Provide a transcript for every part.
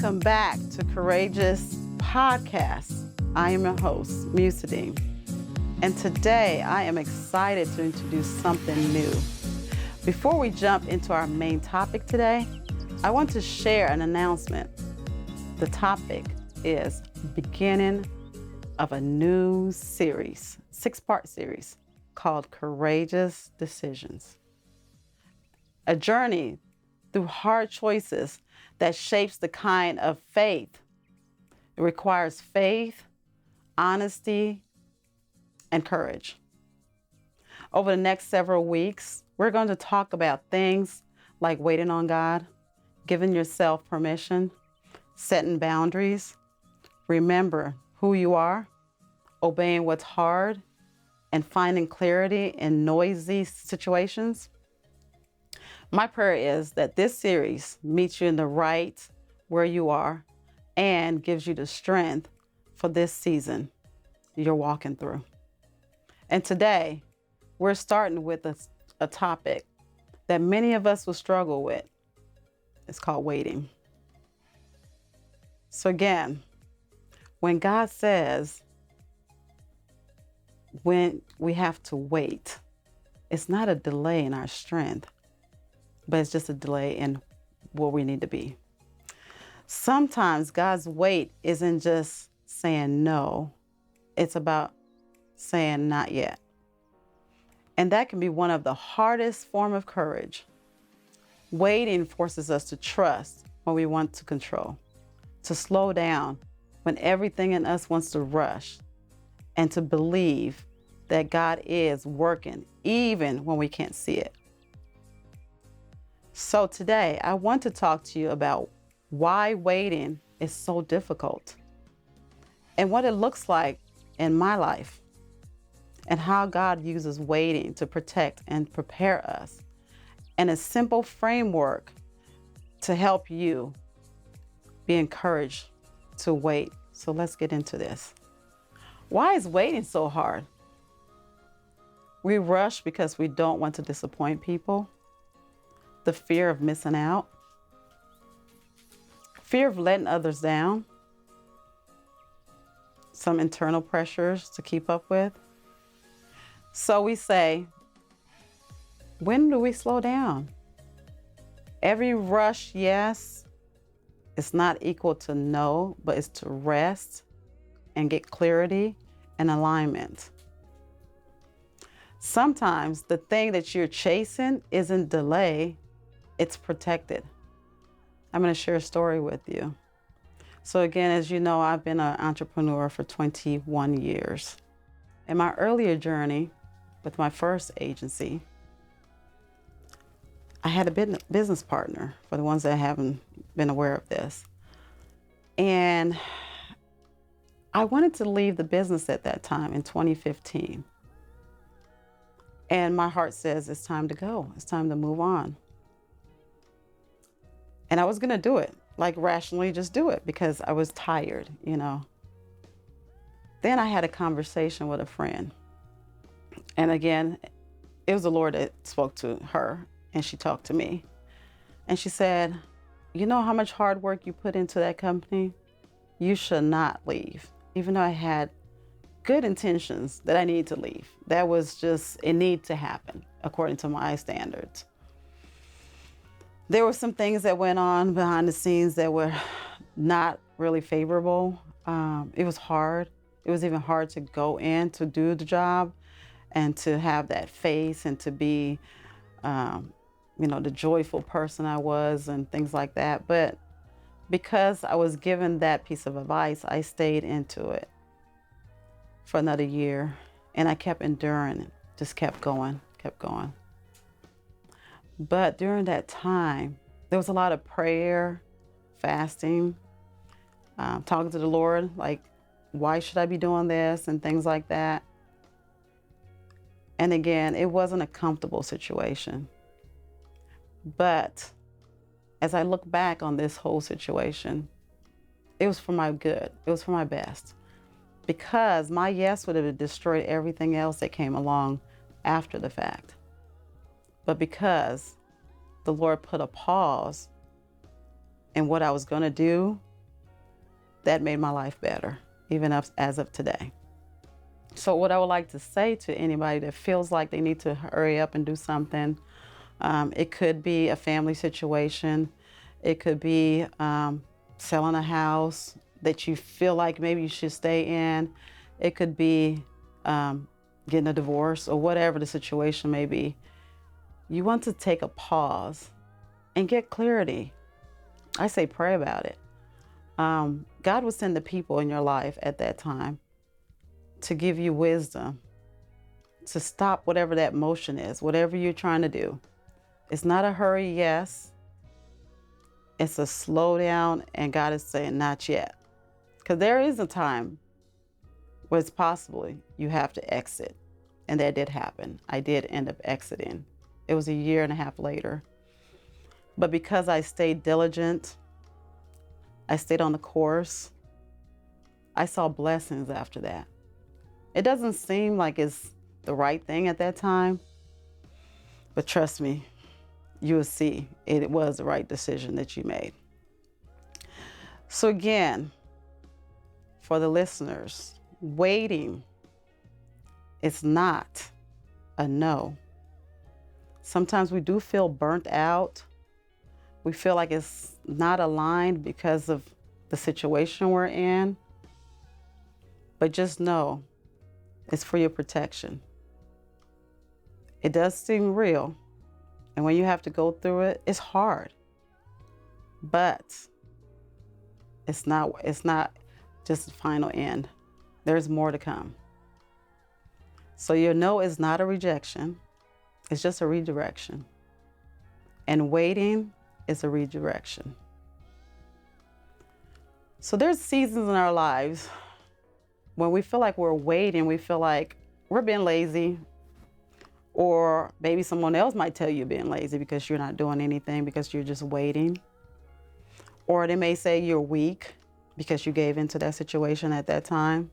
Welcome back to Courageous Podcast. I am your host, Musudeen, and today I am excited to introduce something new. Before we jump into our main topic today, I want to share an announcement. The topic is beginning of a new series, 6-part series called Courageous Decisions. A journey through hard choices that shapes the kind of faith. It requires faith, honesty, and courage. Over the next several weeks, we're going to talk about things like waiting on God, giving yourself permission, setting boundaries, remember who you are, obeying what's hard, and finding clarity in noisy situations. My prayer is that this series meets you in the right where you are and gives you the strength for this season you're walking through. And today, we're starting with a topic that many of us will struggle with. It's called waiting. So again, when God says when we have to wait, it's not a delay in our strength, but it's just a delay in where we need to be. Sometimes God's wait isn't just saying no, it's about saying not yet. And that can be one of the hardest form of courage. Waiting forces us to trust when we want to control, to slow down when everything in us wants to rush, and to believe that God is working even when we can't see it. So today, I want to talk to you about why waiting is so difficult and what it looks like in my life and how God uses waiting to protect and prepare us, and a simple framework to help you be encouraged to wait. So let's get into this. Why is waiting so hard? We rush because we don't want to disappoint people. The fear of missing out, fear of letting others down, some internal pressures to keep up with. So we say, when do we slow down? Every rush, yes, it's not equal to no, but it's to rest and get clarity and alignment. Sometimes the thing that you're chasing isn't delay, it's protected. I'm going to share a story with you. So again, as you know, I've been an entrepreneur for 21 years. In my earlier journey with my first agency, I had a business partner, for the ones that haven't been aware of this. And I wanted to leave the business at that time in 2015. And my heart says, it's time to go. It's time to move on. And I was going to do it, like rationally just do it because I was tired, Then I had a conversation with a friend. And again, it was the Lord that spoke to her and she talked to me. And she said, you know how much hard work you put into that company? You should not leave. Even though I had good intentions that I needed to leave. That was just, it needed to happen according to my standards. There were some things that went on behind the scenes that were not really favorable. It was hard. It was even hard to go in to do the job and to have that face and to be, the joyful person I was and things like that. But because I was given that piece of advice, I stayed into it for another year and I kept enduring it, just kept going. But during that time, there was a lot of prayer, fasting, talking to the Lord, like, why should I be doing this and things like that. And again, it wasn't a comfortable situation. But as I look back on this whole situation, it was for my good. It was for my best. Because my yes would have destroyed everything else that came along after the fact. But because the Lord put a pause in what I was going to do that made my life better, even as of today. So what I would like to say to anybody that feels like they need to hurry up and do something, it could be a family situation. It could be selling a house that you feel like maybe you should stay in. It could be getting a divorce or whatever the situation may be. You want to take a pause and get clarity. I say pray about it. God will send the people in your life at that time to give you wisdom, to stop whatever that motion is, whatever you're trying to do. It's not a hurry, yes. It's a slow down, and God is saying not yet. Because there is a time where it's possible you have to exit. And that did happen. I did end up exiting. It was a year and a half later. But because I stayed diligent, I stayed on the course, I saw blessings after that. It doesn't seem like it's the right thing at that time, but trust me, you will see it was the right decision that you made. So again, for the listeners, waiting is not a no. Sometimes we do feel burnt out. We feel like it's not aligned because of the situation we're in. But just know it's for your protection. It does seem real. And when you have to go through it, it's hard. But it's not just the final end. There's more to come. So your no is not a rejection. It's just a redirection. And waiting is a redirection. So there's seasons in our lives when we feel like we're waiting, we feel like we're being lazy, or maybe someone else might tell you being lazy because you're not doing anything, because you're just waiting. Or they may say you're weak because you gave into that situation at that time.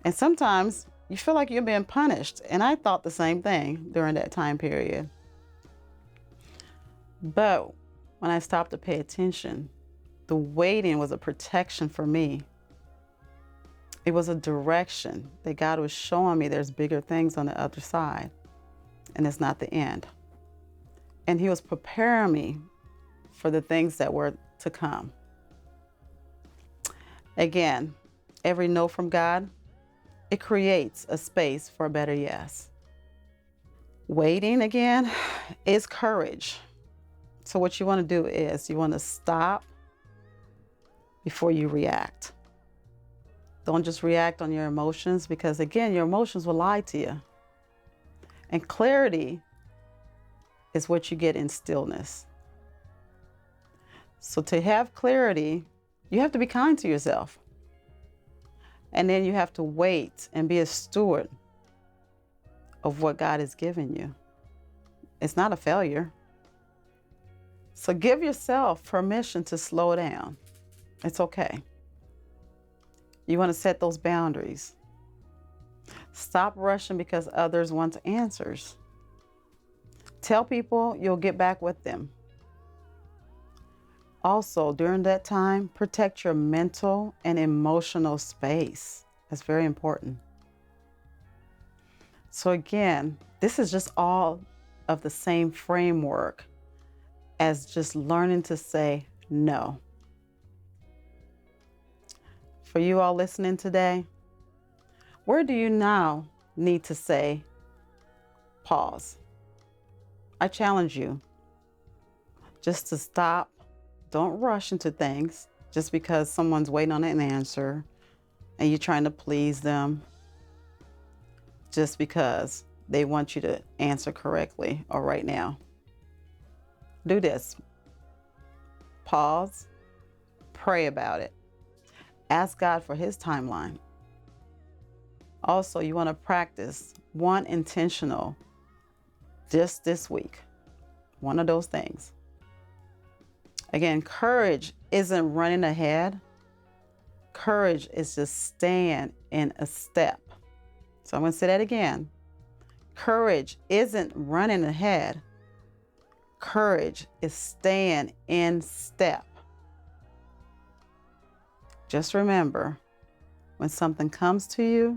And sometimes you feel like you're being punished. And I thought the same thing during that time period. But when I stopped to pay attention, the waiting was a protection for me. It was a direction that God was showing me there's bigger things on the other side, and it's not the end. And He was preparing me for the things that were to come. Again, every no from God, it creates a space for a better yes. Waiting, again, is courage. So what you want to do is you want to stop before you react. Don't just react on your emotions, because again, your emotions will lie to you. And clarity is what you get in stillness. So to have clarity, you have to be kind to yourself. And then you have to wait and be a steward of what God has given you. It's not a failure. So give yourself permission to slow down. It's okay. You want to set those boundaries. Stop rushing because others want answers. Tell people you'll get back with them. Also, during that time, protect your mental and emotional space. That's very important. So again, this is just all of the same framework as just learning to say no. For you all listening today, where do you now need to say pause? I challenge you just to stop. Don't rush into things just because someone's waiting on an answer and you're trying to please them just because they want you to answer correctly or right now. Do this. Pause. Pray about it. Ask God for His timeline. Also, you want to practice one intentional just this week. One of those things. Again, courage isn't running ahead. Courage is just staying in a step. So I'm going to say that again. Courage isn't running ahead. Courage is staying in step. Just remember, when something comes to you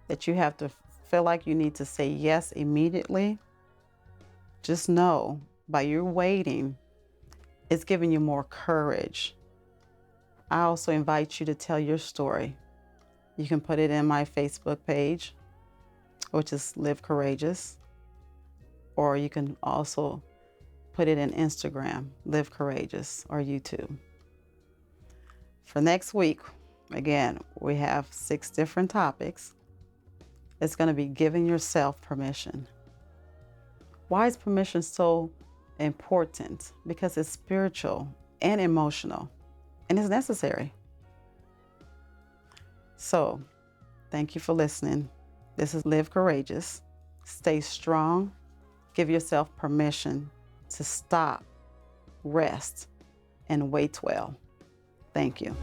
that you have to feel like you need to say yes immediately, just know by you waiting, it's giving you more courage. I also invite you to tell your story. You can put it in my Facebook page, which is Live Courageous, or you can also put it in Instagram, Live Courageous, or YouTube. For next week, again, we have 6 different topics. It's going to be giving yourself permission. Why is permission so important? Because it's spiritual and emotional, and it's necessary. So, thank you for listening. This is Live Courageous. Stay strong. Give yourself permission to stop, rest, and wait well. Thank you.